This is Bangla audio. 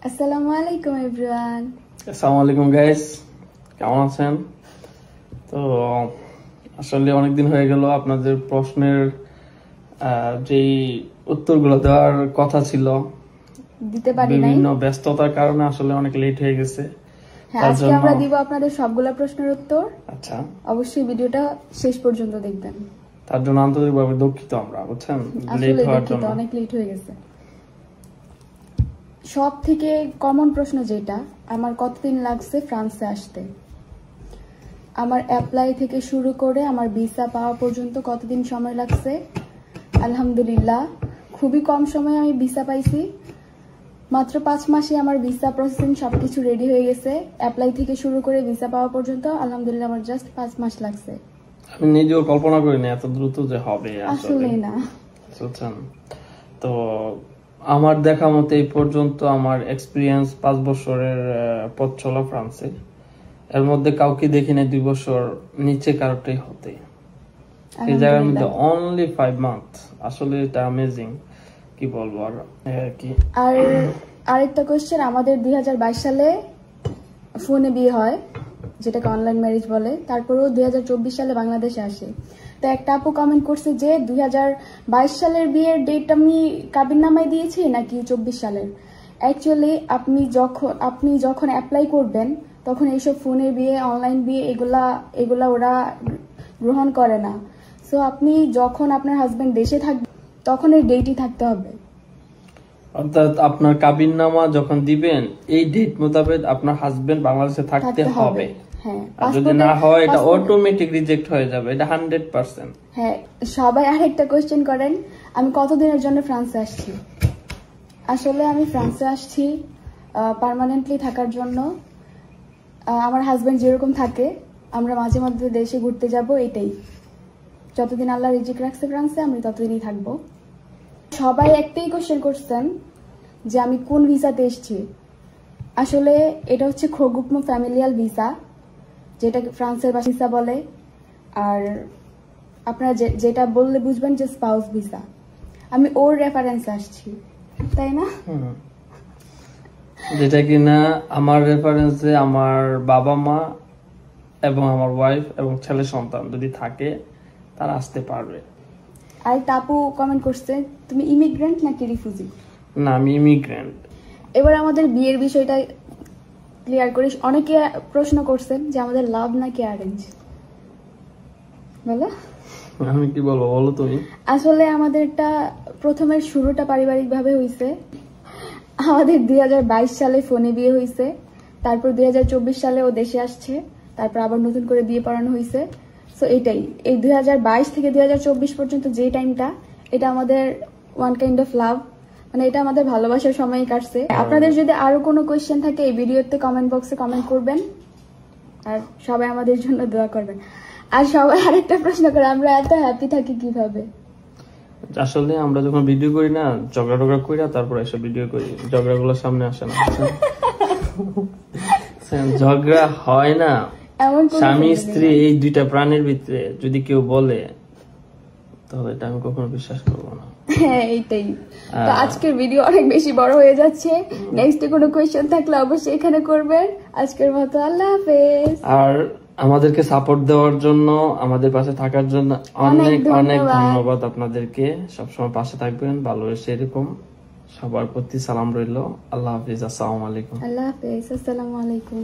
আসসালামু আলাইকুম এভরিওয়ান। আসসালামু আলাইকুম গাইস, কেমন আছেন? তো আসলে অনেকদিন হয়ে গেল আপনাদের প্রশ্নের যেই উত্তরগুলো দেওয়ার কথা ছিল দিতে পারি নাই, বিভিন্ন ব্যস্ততার কারণে আসলে অনেক লেট হয়ে গেছে। হ্যাঁ, আজকে আমরা দিব আপনাদের সবগুলা প্রশ্নের উত্তর। আচ্ছা, অবশ্যই ভিডিওটা শেষ পর্যন্ত দেখবেন। তার জন্য আন্তরিকভাবে দুঃখিত আমরা, বুঝছেন, লেট আসলে হওয়ার দুঃখিত, জন্য। অনেক লেট হয়ে গেছে। সব থেকে কমন প্রশ্ন যেটা, আমার কতদিন লাগছে ফ্রান্সে আসতে, আমার অ্যাপ্লাই থেকে শুরু করে আমার ভিসা পাওয়া পর্যন্ত কতদিন সময় লাগছে। আলহামদুলিল্লাহ খুবই কম সময়ে আমি ভিসা পাইছি। মাত্র 5 মাসে আমার ভিসা প্রসেসিং সবকিছু রেডি হয়ে গেছে। অ্যাপ্লাই থেকে শুরু করে ভিসা পাওয়া পর্যন্ত আলহামদুলিল্লাহ আমার জাস্ট 5 মাস লাগছে। আমি নিজেও কল্পনা করিনি এত দ্রুত যে হবে, আসলে না। বুঝছেন? তো আমার দেখা মতে এই পর্যন্ত আমার এক্সপিরিয়েন্স 5 বছরের পথ চলা ফ্রান্সে। এর মধ্যে কাউকে দেখি নাই 2 বছর নিচে কারোটাই হতে। এই জায়গার মধ্যে অনলি 5 মান্থ, আসলে এটা অ্যামেজিং, কি বলবো আর কি। আর আরেকটা কোশ্চেন, আমাদের 2022 সালে ফোনে বিয়ে হয়, যেটাকে অনলাইন ম্যারেজ বলে। তারপরেও 2024 সালে বাংলাদেশে আসে। তো একটা আপু কমেন্ট করছে যে 2022 সালের বিয়ের ডেট আমি কাবিননামায় দিয়েছি নাকি 24 সালের। অ্যাকচুয়ালি আপনি যখন অ্যাপ্লাই করবেন তখন এইসব ফোনের বিয়ে, অনলাইন বিয়ে এগুলা ওরা গ্রহণ করে না। সো আপনি যখন আপনার হাজবেন্ড দেশে থাকবে তখন এই ডেটই থাকতে হবে। অর্থাৎ আপনার কাবিননামা যখন দিবেন এই ডেট মোতাবেক আপনার হাজবেন্ড বাংলাদেশে থাকতে হবে। হ্যাঁ, আর যদি না হয় এটা অটোমেটিক রিজেক্ট হয়ে যাবে, এটা 100%। হ্যাঁ, সবাই আরেকটা কোশ্চেন করেন, আমি কতদিনের জন্য ফ্রান্সে আসছি। আসলে আমি ফ্রান্সে আসছি পার্মানেন্টলি থাকার জন্য। আমার হাজবেন্ড যেরকম থাকে, আমরা মাঝে মধ্যে দেশে ঘুরতে যাব, এটাই। যতদিন আল্লাহ রিজিক রাখছে ফ্রান্সে আমি ততদিনই থাকবো। সবাই একটাই কোশ্চেন করছেন যে আমি কোন ভিসাতে এসেছি। আসলে এটা হচ্ছে খোগুকম ফ্যামিলিয়াল ভিসা, যেটাকে ফ্রান্সের ভিসা বলে। আর আপনারা যেটা বললে বুঝবেন যে স্পাউস ভিসা। আমি ওর রেফারেন্সে আসছি, তাই না? যেটা কিনা আমার রেফারেন্সে আমার বাবা মা এবং আমার ওয়াইফ এবং ছেলে সন্তান যদি থাকে তারা আসতে পারবে। আরেকটা আপু কমেন্ট করছে, তুমি ইমিগ্রেন্ট নাকি রিফিউজি? না, আমি ইমিগ্রেন্ট। এবার আমাদের বিয়ের বিষয়টা ক্লিয়ার করি। অনেকে প্রশ্ন করছেন যে আমাদের লাভ নাকি অ্যারেঞ্জ, বলো। আমি কি বলবো, বলো তুমি। আসলে আমাদেরটা প্রথমের শুরুটা পারিবারিক ভাবে হয়েছে। আমাদের 2022 সালে ফোনে বিয়ে হয়েছে, তারপর 2024 সালে ও দেশে আসছে, তারপর আবার নতুন করে বিয়ে পড়ানো হয়েছে। সো এটাই, এই 2022 থেকে 2024 পর্যন্ত যে টাইমটা, এটা আমাদের ওয়ান কাইন্ড অফ লাভ, মানে এটা আমাদের ভালোবাসার সময়ই কাটছে। আপনাদের যদি আরো কোনো কোয়েশ্চেন থাকে এই ভিডিওতে কমেন্ট বক্সে কমেন্ট করবেন, আর সবাই আমাদের জন্য দোয়া করবেন। আর সবাই আরেকটা প্রশ্ন করে, আমরা এত হ্যাপি থাকি কিভাবে? আসলে আমরা যখন ভিডিও করি না, ঝগড়া টগড়া করি, তারপর এসব ভিডিও করি, ঝগড়াগুলো সামনে আসে না। ঝগড়া হয় না স্বামী স্ত্রী এই দুইটা প্রাণীর ভিতরে, যদি কেউ বলে তাহলে এটা আমি কখনো বিশ্বাস করবো না। হ্যাঁ, এইটাই। তো আজকের ভিডিও অনেক বেশি বড় হয়ে যাচ্ছে। নেক্সট কোনো কোয়েশ্চেন থাকলে অবশ্যই এখানে করবেন। আজকের মতো আল্লাহ হাফেজ। আর আমাদেরকে সাপোর্ট দেওয়ার জন্য, আমাদের পাশে থাকার জন্য অনেক অনেক ধন্যবাদ আপনাদেরকে। সবসময় পাশে থাকবেন, ভালোবেসে এরকম। সবার প্রতি সালাম রইল। আল্লাহ হাফিজ, আসসালামু আলাইকুম। আল্লাহ হাফেজ, আসসালামু আলাইকুম।